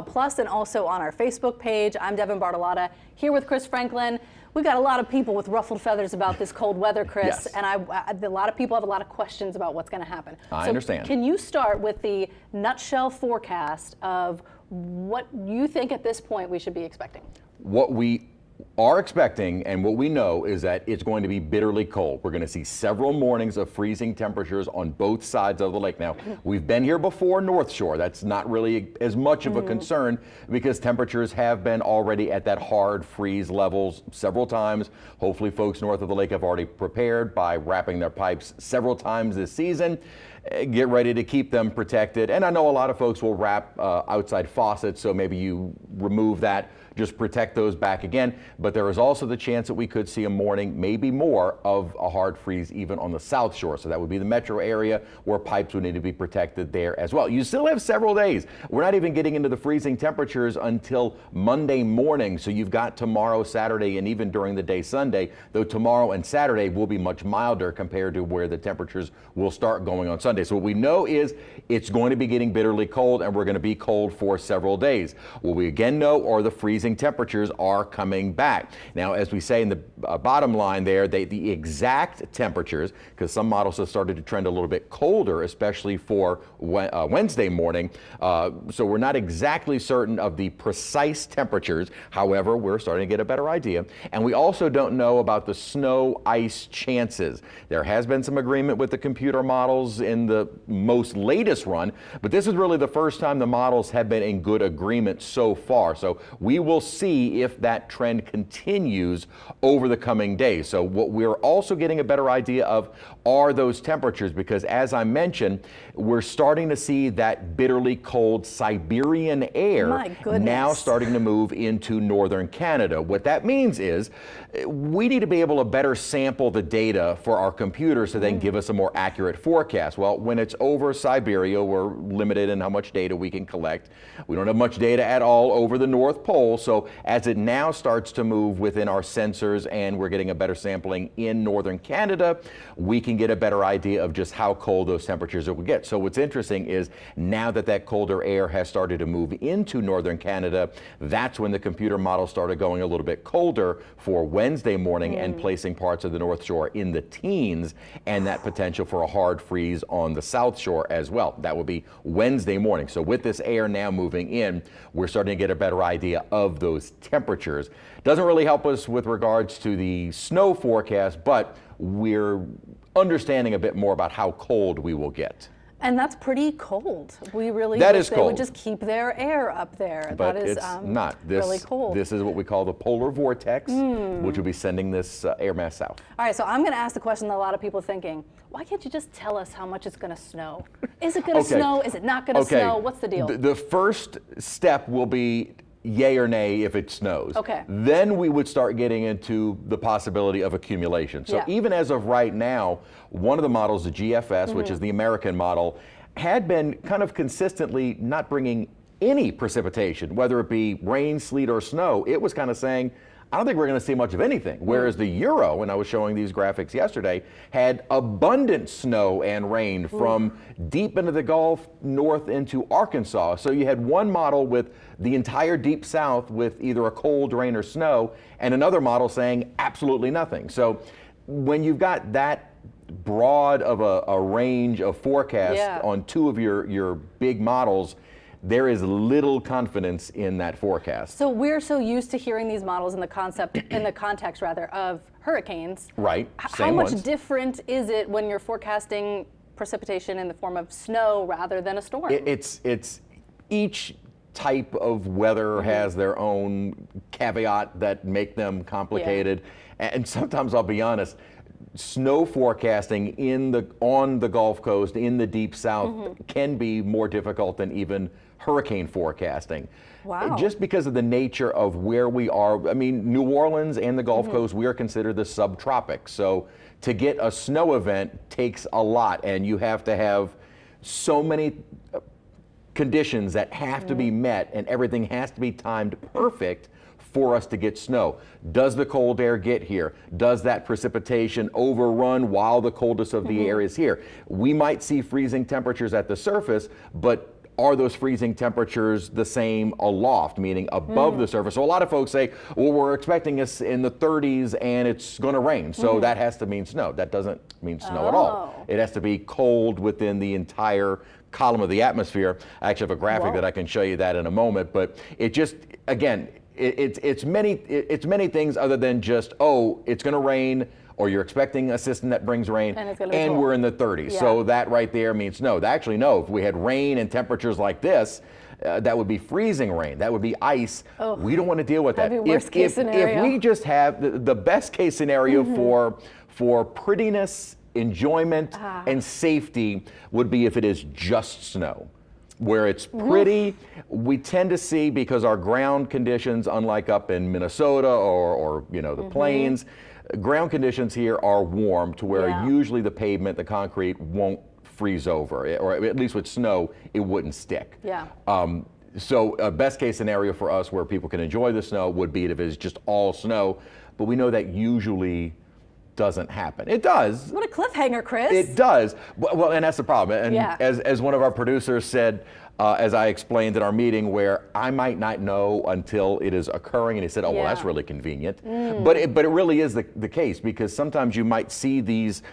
Plus, and also on our Facebook page. I'm Devin Bartolotta here with Chris Franklin. We've got a lot of people with ruffled feathers about this cold weather, Chris, Yes. and a lot of people have a lot of questions about what's going to happen. I understand. Can you start with the nutshell forecast of what you think at this point we should be expecting? What we are expecting and what we know is that it's going to be bitterly cold. We're going to see several mornings of freezing temperatures on both sides of the lake. Now, we've been here before North Shore. That's not really as much of a concern because temperatures have been already at that hard freeze levels several times. Hopefully folks north of the lake have already prepared by wrapping their pipes several times this season. Get ready to keep them protected. And I know a lot of folks will wrap outside faucets, so maybe you remove that, just protect those back again. But there is also the chance that we could see a morning, maybe more, of a hard freeze even on the South Shore. So that would be the metro area where pipes would need to be protected there as well. You still have several days. We're not even getting into the freezing temperatures until Monday morning. So you've got tomorrow, Saturday, and even during the day Sunday, though tomorrow and Saturday will be much milder compared to where the temperatures will start going on Sunday. So what we know is it's going to be getting bitterly cold, and we're going to be cold for several days. What we again know are the freezing temperatures are coming back. Now, as we say in the bottom line there, the exact temperatures, because some models have started to trend a little bit colder, especially for Wednesday morning. So we're not exactly certain of the precise temperatures. However, we're starting to get a better idea. And we also don't know about the snow ice chances. There has been some agreement with the computer models in the most latest run, but this is really the first time the models have been in good agreement so far. So we will see if that trend continues over the coming days. So what we're also getting a better idea of are those temperatures, because as I mentioned, we're starting to see that bitterly cold Siberian air now starting to move into northern Canada. What that means is we need to be able to better sample the data for our computers to then give us a more accurate forecast. Well, when it's over Siberia, we're limited in how much data we can collect. We don't have much data at all over the North Pole. So as it now starts to move within our sensors and we're getting a better sampling in northern Canada, we can get a better idea of just how cold those temperatures will get. So what's interesting is now that that colder air has started to move into northern Canada, that's when the computer models started going a little bit colder for Wednesday morning and placing parts of the North Shore in the teens, and that potential for a hard freeze on the South Shore as well. That would be Wednesday morning. So with this air now moving in, we're starting to get a better idea of those temperatures. Doesn't really help us with regards to the snow forecast, but we're understanding a bit more about how cold we will get. And that's pretty cold. We really that wish is they cold. would just keep their air up there. But that is it's not. really cold. This is what we call the polar vortex, which will be sending this air mass south. All right, so I'm going to ask the question that a lot of people are thinking. Why can't you just tell us how much it's going to snow? Is it going to snow? Is it not going to snow? What's the deal? The first step will be yay or nay if it snows. Okay. Then we would start getting into the possibility of accumulation. So even as of right now, one of the models, the GFS, which is the American model, had been kind of consistently not bringing any precipitation, whether it be rain, sleet, or snow. It was kind of saying, I don't think we're going to see much of anything. Whereas the Euro, and I was showing these graphics yesterday, had abundant snow and rain from deep into the Gulf north into Arkansas. So you had one model with the entire deep south with either a cold rain or snow, and another model saying absolutely nothing. So when you've got that broad of a range of forecast on two of your big models, there is little confidence in that forecast. So we're so used to hearing these models in the context rather of hurricanes. Right. How much different is it when you're forecasting precipitation in the form of snow rather than a storm? It's each type of weather has their own caveat that make them complicated. And sometimes, I'll be honest, snow forecasting on the Gulf Coast in the deep south can be more difficult than even hurricane forecasting. Wow. Just because of the nature of where we are. I mean, New Orleans and the Gulf Coast, we are considered the subtropics. So to get a snow event takes a lot, and you have to have so many conditions that have to be met, and everything has to be timed perfect for us to get snow. Does the cold air get here? Does that precipitation overrun while the coldest of the air is here? We might see freezing temperatures at the surface, but are those freezing temperatures the same aloft, meaning above the surface? So a lot of folks say, well, we're expecting us in the 30s and it's going to rain, so that has to mean snow. That doesn't mean snow at all. It has to be cold within the entire column of the atmosphere. I actually have a graphic that I can show you that in a moment, but it just, again, it's many things other than just, oh, it's going to rain, or you're expecting a system that brings rain, and we're in the 30s. Yeah. So that right there means no. Actually, no, if we had rain and temperatures like this, that would be freezing rain. That would be ice. Oh, we don't want to deal with that. Worst case scenario. If we just have the best case scenario for prettiness, enjoyment, and safety would be if it is just snow. Where it's pretty, we tend to see, because our ground conditions, unlike up in Minnesota or you know, the plains, ground conditions here are warm to where usually the pavement, the concrete, won't freeze over, or at least with snow, it wouldn't stick. Yeah. So a best case scenario for us where people can enjoy the snow would be if it's just all snow, but we know that usually doesn't happen. It does. What a cliffhanger, Chris. It does. Well, and that's the problem. And as one of our producers said, as I explained in our meeting, where I might not know until it is occurring, and he said, oh, well, that's really convenient. But it really is the case, because sometimes you might see these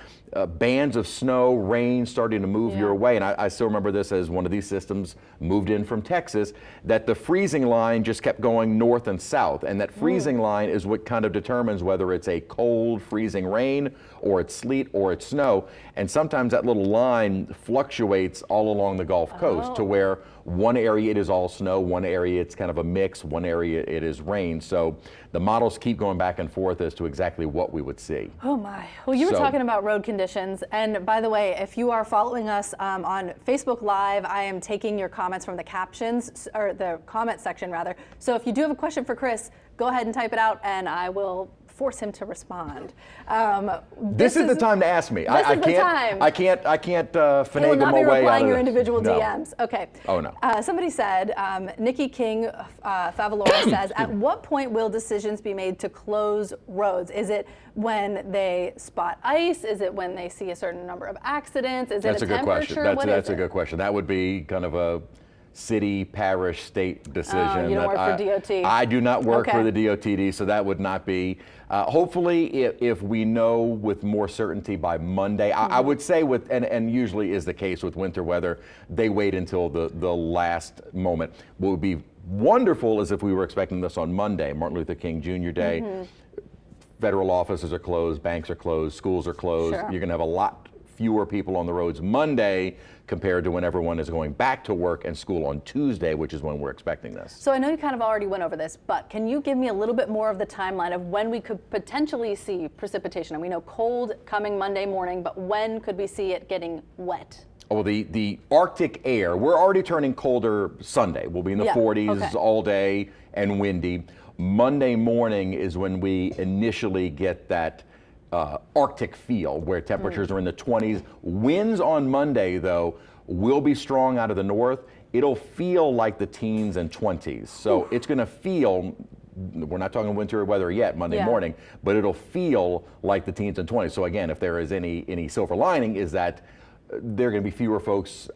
bands of snow, rain starting to move your way. And I still remember this as one of these systems moved in from Texas, that the freezing line just kept going north and south. And that freezing line is what kind of determines whether it's a cold, freezing rain, or it's sleet, or it's snow. And sometimes that little line fluctuates all along the Gulf Coast to where one area it is all snow, one area it's kind of a mix, one area it is rain. So the models keep going back and forth as to exactly what we would see. Oh my. Well, you were talking about road conditions. And by the way, if you are following us on Facebook Live, I am taking your comments from the captions, or the comment section rather. So if you do have a question for Chris, go ahead and type it out and I will force him to respond. This is the time to ask me. I can't finagle my way out of replying your individual DMs. Okay. Oh no. Somebody said, Nikki King Favalora says, at what point will decisions be made to close roads? Is it when they spot ice? Is it when they see a certain number of accidents? Is it a temperature? That's a good question. That would be kind of a city, parish, state decision. You don't work for DOT. I do not work for the DOTD, so that would not be. Hopefully, if we know with more certainty by Monday, I would say and usually is the case with winter weather, they wait until the last moment. What would be wonderful is if we were expecting this on Monday, Martin Luther King Jr. Day. Federal offices are closed, banks are closed, schools are closed. You're going to have a lot fewer people on the roads Monday compared to when everyone is going back to work and school on Tuesday, which is when we're expecting this. So I know you kind of already went over this, but can you give me a little bit more of the timeline of when we could potentially see precipitation? And we know cold coming Monday morning, but when could we see it getting wet? Oh, the Arctic air, we're already turning colder Sunday. We'll be in the 40s all day and windy. Monday morning is when we initially get that Arctic feel, where temperatures are in the 20s. Winds on Monday, though, will be strong out of the north. It'll feel like the teens and 20s. So it's going to feel, we're not talking winter weather yet, Monday morning, but it'll feel like the teens and 20s. So again, if there is any silver lining, is that there are going to be fewer folks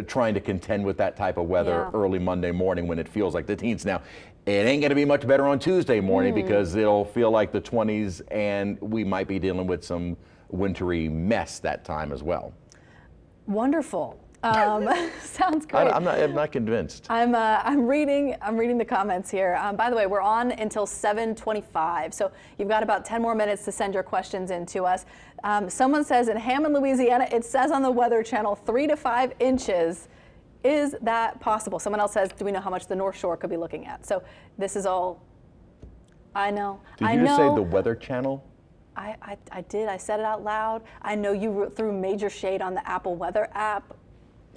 trying to contend with that type of weather early Monday morning when it feels like the teens. Now, it ain't going to be much better on Tuesday morning because it'll feel like the 20s, and we might be dealing with some wintry mess that time as well. Wonderful. Sounds great. I'm not convinced. I'm reading the comments here. By the way, we're on until 7:25, so you've got about 10 more minutes to send your questions in to us. Someone says in Hammond, Louisiana, it says on the Weather Channel 3 to 5 inches. Is that possible? Someone else says, do we know how much the North Shore could be looking at? So this is all, I know. Did you just say the Weather Channel? I did. I said it out loud. I know you threw major shade on the Apple Weather app.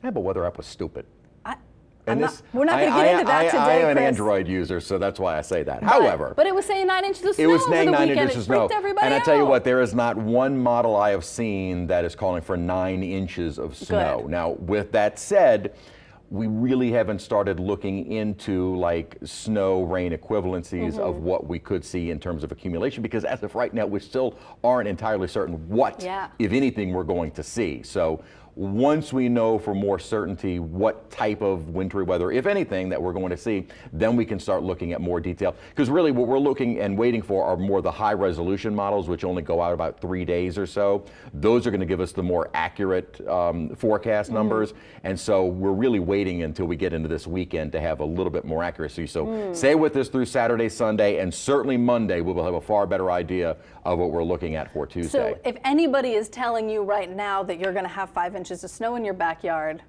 Apple Weather app was stupid. We're not going to get into that today, I am an Chris. Android user, so that's why I say that. However, but it was saying 9 inches of snow. It was saying 9 inches of snow. And I out. tell you what, there is not one model I have seen that is calling for 9 inches of snow. Good. Now, with that said, we really haven't started looking into like snow rain equivalencies of what we could see in terms of accumulation, because as of right now, we still aren't entirely certain what, if anything, we're going to see. So once we know for more certainty what type of wintry weather, if anything, that we're going to see, then we can start looking at more detail. Because really what we're looking and waiting for are more the high resolution models, which only go out about 3 days or so. Those are going to give us the more accurate forecast numbers. And so we're really waiting until we get into this weekend to have a little bit more accuracy. So stay with us through Saturday, Sunday, and certainly Monday we will have a far better idea of what we're looking at for Tuesday. So if anybody is telling you right now that you're going to have 5 inches of snow in your backyard,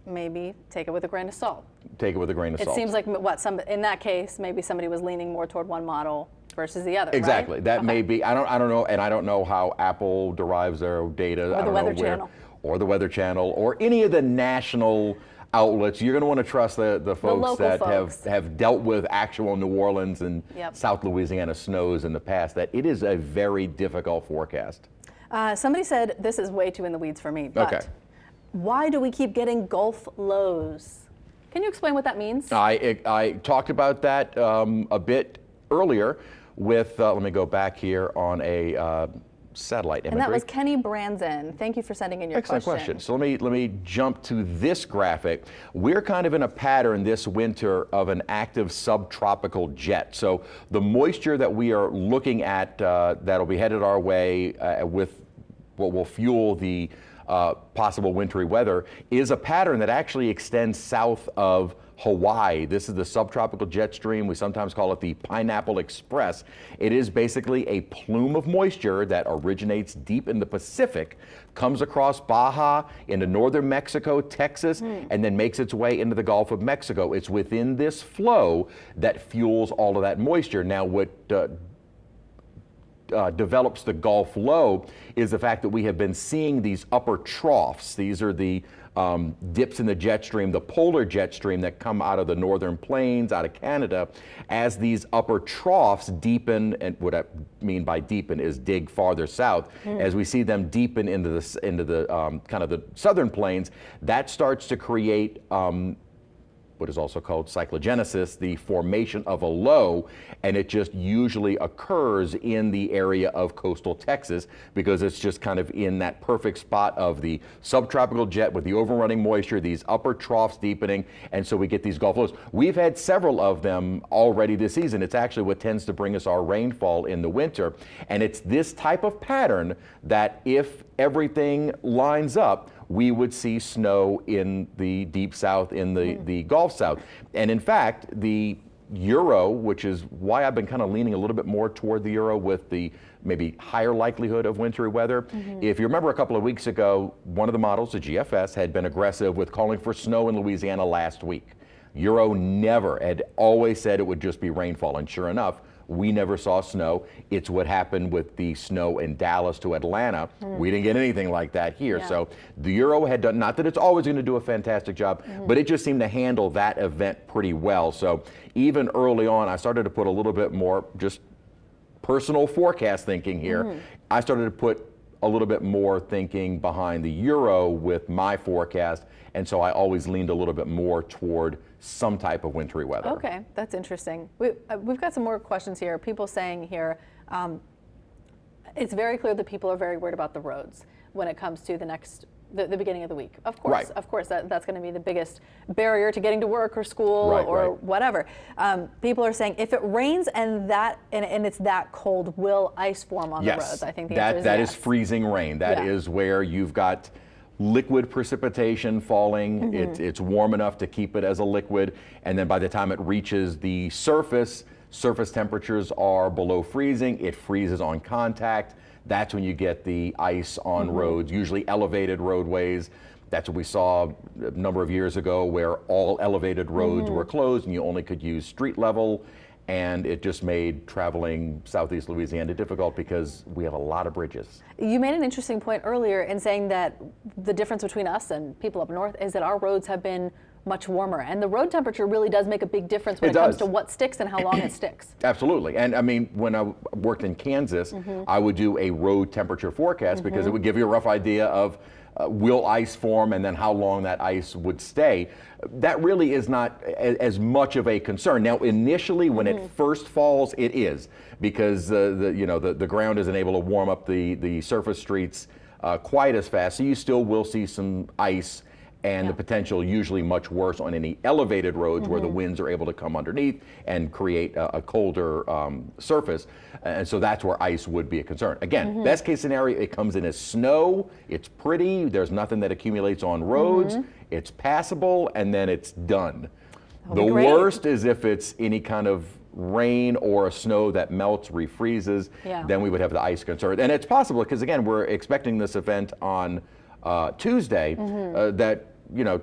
maybe take it with a grain of salt. Take it with a grain of salt. It seems like in that case, maybe somebody was leaning more toward one model versus the other. Exactly. Right? That may be. I don't know, and I don't know how Apple derives their data. Or the Weather Channel. Or the Weather Channel, or any of the national outlets. You're going to want to trust the folks that have dealt with actual New Orleans and South Louisiana snows in the past. That it is a very difficult forecast. Somebody said this is way too in the weeds for me. But why do we keep getting Gulf lows? Can you explain what that means? I talked about that a bit earlier with, let me go back here on a satellite imagery. And that was Kenny Branson. Thank you for sending in your Excellent question. So let me jump to this graphic. We're kind of in a pattern this winter of an active subtropical jet. So the moisture that we are looking at that'll be headed our way with what will fuel the possible wintry weather is a pattern that actually extends south of Hawaii. This is the subtropical jet stream. We sometimes call it the Pineapple Express. It is basically a plume of moisture that originates deep in the Pacific, comes across Baja into northern Mexico, Texas, and then makes its way into the Gulf of Mexico. It's within this flow that fuels all of that moisture. Now, what develops the Gulf low is the fact that we have been seeing these upper troughs. These are the dips in the jet stream, the polar jet stream that come out of the northern plains, out of Canada, as these upper troughs deepen, and what I mean by deepen is dig farther south. As we see them deepen into the kind of the southern plains, that starts to create what is also called cyclogenesis, the formation of a low, and it just usually occurs in the area of coastal Texas because it's just kind of in that perfect spot of the subtropical jet with the overrunning moisture, these upper troughs deepening, and so we get these Gulf lows. We've had several of them already this season. It's actually what tends to bring us our rainfall in the winter, and it's this type of pattern that if everything lines up, we would see snow in the deep south, in the Gulf South. And in fact, the Euro, which is why I've been kind of leaning a little bit more toward the Euro with the maybe higher likelihood of wintry weather. If you remember a couple of weeks ago, one of the models, the GFS, had been aggressive with calling for snow in Louisiana last week. Euro never, had always said it would just be rainfall, and sure enough, we never saw snow. It's what happened with the snow in Dallas to Atlanta. We didn't get anything like that here. So the Euro had done, not that it's always going to do a fantastic job, but it just seemed to handle that event pretty well. So even early on, I started to put a little bit more just personal forecast thinking here. I started to put a little bit more thinking behind the Euro with my forecast, and so I always leaned a little bit more toward some type of wintry weather. Okay, that's interesting. We've got some more questions here. People saying here, it's very clear that people are very worried about the roads when it comes to the beginning of the week. Of course, of course, that's going to be the biggest barrier to getting to work or school or whatever. People are saying if it rains and it's that cold, will ice form on the roads? I think the answer is that yes. is freezing rain. That is where you've got liquid precipitation falling. It's warm enough to keep it as a liquid, and then by the time it reaches the surface temperatures are below freezing. It freezes on contact. That's when you get the ice on roads, usually elevated roadways. That's what we saw a number of years ago, where all elevated roads were closed and you only could use street level. And it just made traveling southeast Louisiana difficult because we have a lot of bridges. You made an interesting point earlier in saying that the difference between us and people up north is that our roads have been much warmer, and the road temperature really does make a big difference when it comes to what sticks and how long it sticks. Absolutely. And I mean, when I worked in Kansas, I would do a road temperature forecast because it would give you a rough idea of will ice form and then how long that ice would stay. That really is not as much of a concern. Now, initially, when it first falls, it is, because the ground isn't able to warm up the surface streets quite as fast. So you still will see some ice and the potential usually much worse on any elevated roads where the winds are able to come underneath and create a colder surface. And so that's where ice would be a concern. Again, best case scenario, it comes in as snow, it's pretty, there's nothing that accumulates on roads, it's passable, and then it's done. The worst is if it's any kind of rain or a snow that melts, refreezes, then we would have the ice concern. And it's possible because, again, we're expecting this event on Tuesday, that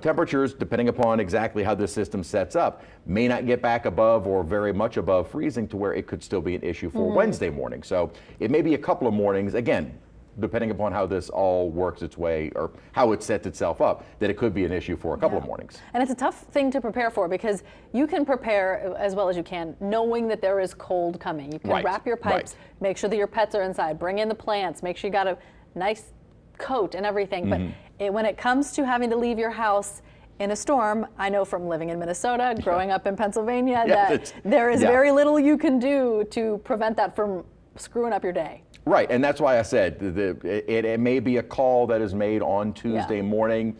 temperatures, depending upon exactly how this system sets up, may not get back above or very much above freezing to where it could still be an issue for Wednesday morning. So it may be a couple of mornings, again, depending upon how this all works its way or how it sets itself up, that it could be an issue for a couple of mornings. And it's a tough thing to prepare for because you can prepare as well as you can knowing that there is cold coming. You can wrap your pipes, make sure that your pets are inside, bring in the plants, make sure you got a nice coat and everything. But when it comes to having to leave your house in a storm, I know from living in Minnesota, growing up in Pennsylvania, that there is very little you can do to prevent that from screwing up your day. Right, and that's why I said it may be a call that is made on Tuesday morning.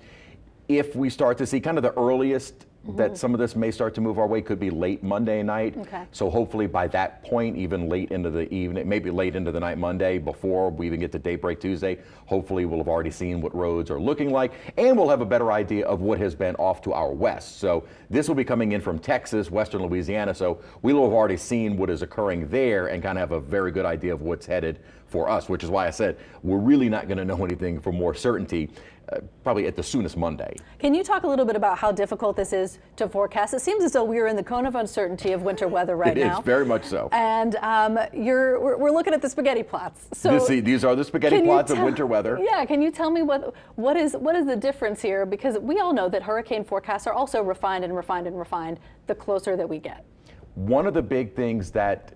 If we start to see kind of the earliest that some of this may start to move our way could be late Monday night. So hopefully by that point, even late into the evening, maybe late into the night Monday, before we even get to daybreak Tuesday, hopefully we'll have already seen what roads are looking like, and we'll have a better idea of what has been off to our west. So this will be coming in from Texas, western Louisiana, so we will have already seen what is occurring there and kind of have a very good idea of what's headed for us, which is why I said we're really not going to know anything for more certainty probably at the soonest Monday. Can you talk a little bit about how difficult this is to forecast? It seems as though we are in the cone of uncertainty of winter weather right now. It is, very much so. And we're looking at the spaghetti plots. So these are the spaghetti plots of winter weather. Yeah, can you tell me what is the difference here? Because we all know that hurricane forecasts are also refined and refined and refined the closer that we get. One of the big things that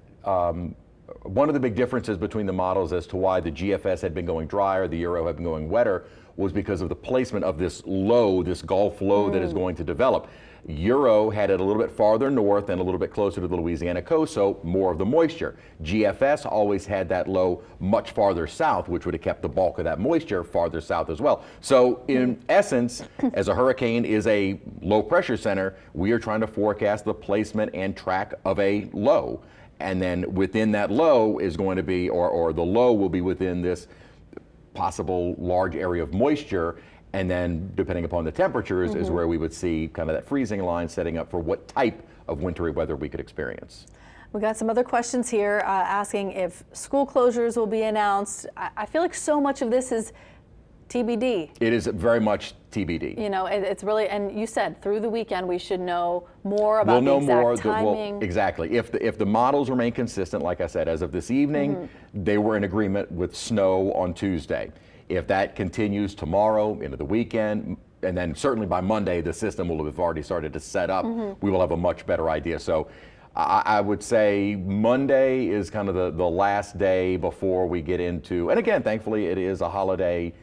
one of the big differences between the models as to why the GFS had been going drier, the Euro had been going wetter, was because of the placement of this low, this Gulf low that is going to develop. Euro had it a little bit farther north and a little bit closer to the Louisiana coast, so more of the moisture. GFS always had that low much farther south, which would have kept the bulk of that moisture farther south as well. So in essence, as a hurricane is a low pressure center, we are trying to forecast the placement and track of a low. And then within that low is going to be, or the low will be within this possible large area of moisture, and then depending upon the temperatures is where we would see kind of that freezing line setting up for what type of wintry weather we could experience. We got some other questions here asking if school closures will be announced. I feel like so much of this is TBD. It is very much TBD. You know, it's really, and you said through the weekend we should know more about the exact timing. Exactly. If the models remain consistent, like I said, as of this evening, they were in agreement with snow on Tuesday. If that continues tomorrow into the weekend, and then certainly by Monday, the system will have already started to set up, we will have a much better idea. So I would say Monday is kind of the last day before we get into, and again, thankfully it is a holiday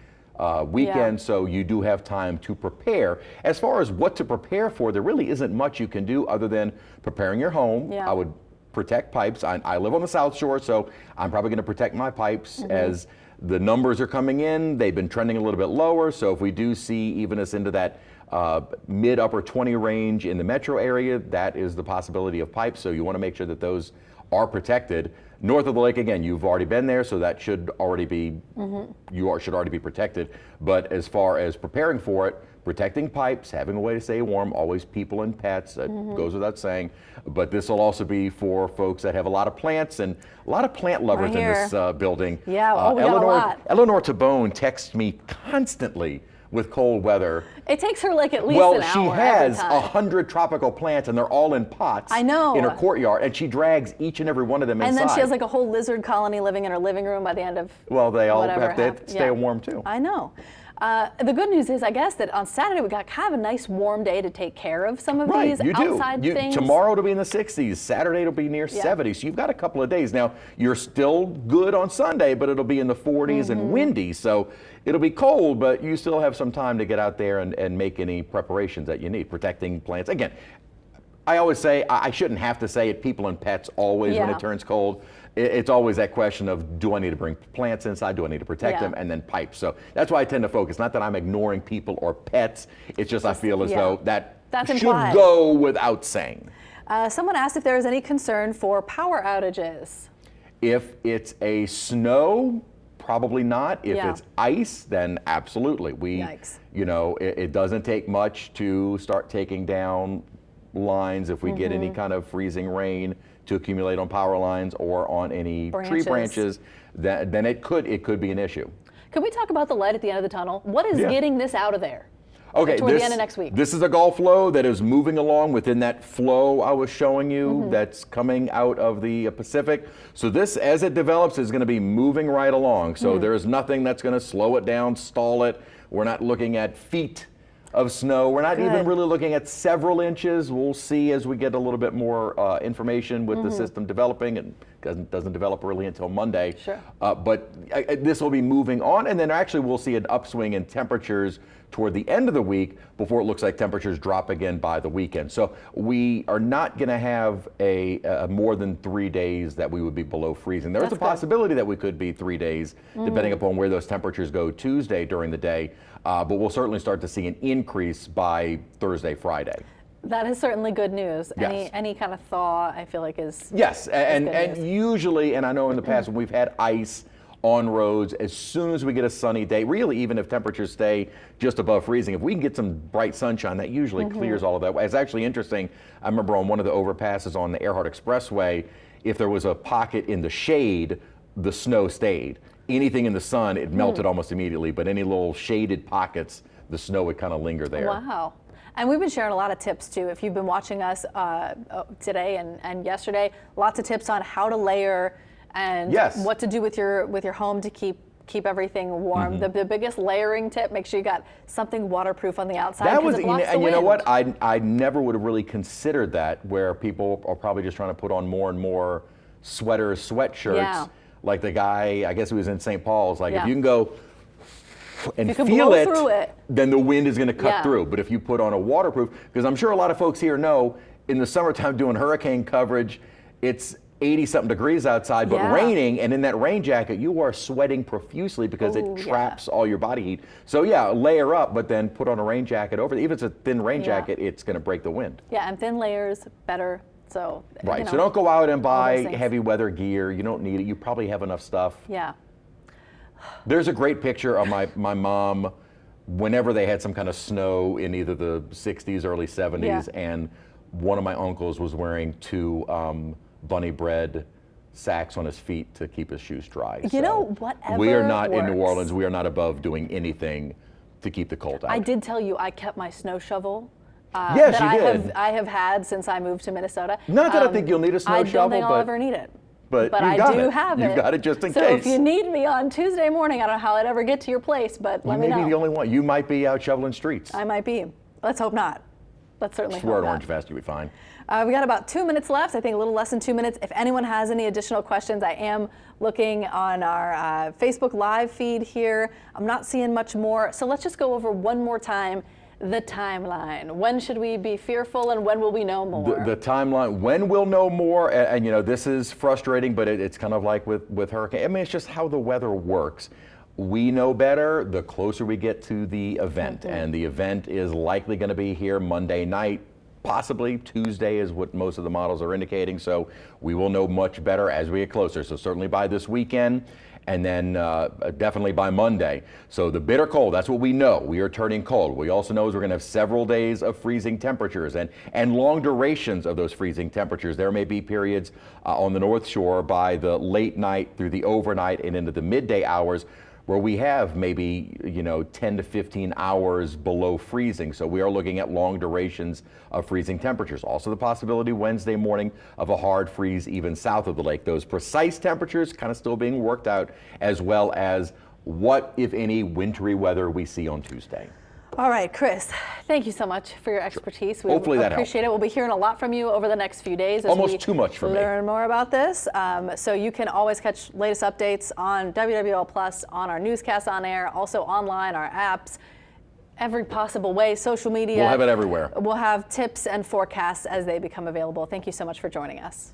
weekend, so you do have time to prepare. As far as what to prepare for, there really isn't much you can do other than preparing your home. I would protect pipes. I live on the South Shore, so I'm probably going to protect my pipes as the numbers are coming in. They've been trending a little bit lower, so if we do see even us into that mid-upper 20 range in the metro area, that is the possibility of pipes, so you want to make sure that those are protected. North of the lake, again, you've already been there, so that should already be, should already be protected. But as far as preparing for it, protecting pipes, having a way to stay warm, always people and pets, that goes without saying. But this will also be for folks that have a lot of plants and a lot of plant lovers in this building. Yeah, we got a lot. Eleanor Tabone texts me constantly with cold weather. It takes her like at least an hour. Well, she has 100 tropical plants and they're all in pots. I know. In her courtyard, and she drags each and every one of them inside. And then she has like a whole lizard colony living in her living room by the end of Well, they all have to stay warm too. I know. The good news is, I guess, that on Saturday we got kind of a nice warm day to take care of some of these outside things. Tomorrow it'll be in the 60s. Saturday it'll be near 70. So you've got a couple of days. Now, you're still good on Sunday, but it'll be in the 40s and windy. So it'll be cold, but you still have some time to get out there and make any preparations that you need, protecting plants. Again, I always say, I shouldn't have to say it, people and pets always when Yeah. it turns cold. It's always that question of, do I need to bring plants inside? Do I need to protect Yeah. them? And then pipes. So that's why I tend to focus. Not that I'm ignoring people or pets. It's just I feel as yeah. though that That's should implied. go without saying. Someone asked if there is any concern for power outages. If it's a snow, probably not. If Yeah. it's ice, then absolutely. Yikes. You know, it doesn't take much to start taking down lines if we get any kind of freezing rain to accumulate on power lines or on any tree branches. Then it could be an issue. Can we talk about the light at the end of the tunnel? What is Yeah. getting this out of there? Okay, toward the end of next week. This is a Gulf flow that is moving along within that flow I was showing you that's coming out of the Pacific. So this, as it develops, is going to be moving right along. So there's nothing that's going to slow it down, stall it. We're not looking at feet of snow. We're not even really looking at several inches. We'll see as we get a little bit more information with the system developing. It doesn't develop really until Monday. Sure. But this will be moving on, and then actually we'll see an upswing in temperatures toward the end of the week before it looks like temperatures drop again by the weekend. So we are not going to have a more than 3 days that we would be below freezing. There's a possibility that we could be 3 days, depending upon where those temperatures go Tuesday during the day. But we'll certainly start to see an increase by Thursday, Friday. That is certainly good news. Yes. Any kind of thaw, I feel like is Yes, and good news. usually, and I know in the past when we've had ice on roads, as soon as we get a sunny day, really even if temperatures stay just above freezing, if we can get some bright sunshine, that usually clears all of that. It's actually interesting. I remember on one of the overpasses on the Earhart Expressway, if there was a pocket in the shade, the snow stayed. Anything in the sun, it melted almost immediately, but any little shaded pockets, the snow would kind of linger there. Wow. And we've been sharing a lot of tips too. If you've been watching us today and yesterday, lots of tips on how to layer and what to do with your home to keep everything warm. The biggest layering tip: make sure you got something waterproof on the outside. That was, it blocks the and you know wind. what? I never would have really considered that. Where people are probably just trying to put on more and more sweaters, sweatshirts. Yeah. Like the guy, I guess he was in St. Paul's. Like if Yeah. you can go and you can feel blow through it, then the wind is going to cut Yeah. through. But if you put on a waterproof, because I'm sure a lot of folks here know, in the summertime doing hurricane coverage, it's 80-something degrees outside, but Yeah. raining, and in that rain jacket, you are sweating profusely because it traps all your body heat. So yeah, layer up, but then put on a rain jacket over it. Even if it's a thin rain jacket, it's going to break the wind. Yeah, and thin layers better. So Right, you know, so don't go out and buy those things. heavy weather gear. You don't need it. You probably have enough stuff. Yeah. There's a great picture of my mom whenever they had some kind of snow in either the 60s, early 70s, and one of my uncles was wearing two bunny bread sacks on his feet to keep his shoes dry. You know, whatever We are not in New works. Orleans. We are not above doing anything to keep the cold out. I did tell you I kept my snow shovel. Yes, that you did. I have had since I moved to Minnesota. Not that I think you'll need a snow I shovel, don't think I'll but- ever need it. but you've I got do it. have it. You've got it just in so case. if you need me on Tuesday morning, I don't know how I'd ever get to your place, but You let may me know. be the only one. You might be out shoveling streets. I might be. Let's hope not. Let's certainly Swear hope to not. Orange Fest, you'll be fine. We got about 2 minutes left. I think a little less than 2 minutes. If anyone has any additional questions, I am looking on our Facebook Live feed here. I'm not seeing much more. So let's just go over one more time the timeline. When should we be fearful and when will we know more? The timeline, when we'll know more, and you know, this is frustrating, but it's kind of like with hurricane. I mean, it's just how the weather works. We know better the closer we get to the event, and the event is likely going to be here Monday night. Possibly Tuesday is what most of the models are indicating, so we will know much better as we get closer. So certainly by this weekend, and then definitely by Monday. So the bitter cold, that's what we know. We are turning cold. We also know is we're going to have several days of freezing temperatures and long durations of those freezing temperatures. There may be periods on the North Shore by the late night through the overnight and into the midday hours where we have maybe, 10 to 15 hours below freezing. So we are looking at long durations of freezing temperatures. Also the possibility Wednesday morning of a hard freeze even south of the lake. Those precise temperatures kind of still being worked out, as well as what, if any, wintry weather we see on Tuesday. All right, Chris, thank you so much for your expertise. We Hopefully that appreciate it. We'll be hearing a lot from you over the next few days as Almost we too much for me. learn more about this. So you can always catch latest updates on WWL Plus, on our newscasts on air, also online, our apps. every possible way, social media. We'll have it everywhere. We'll have tips and forecasts as they become available. Thank you so much for joining us.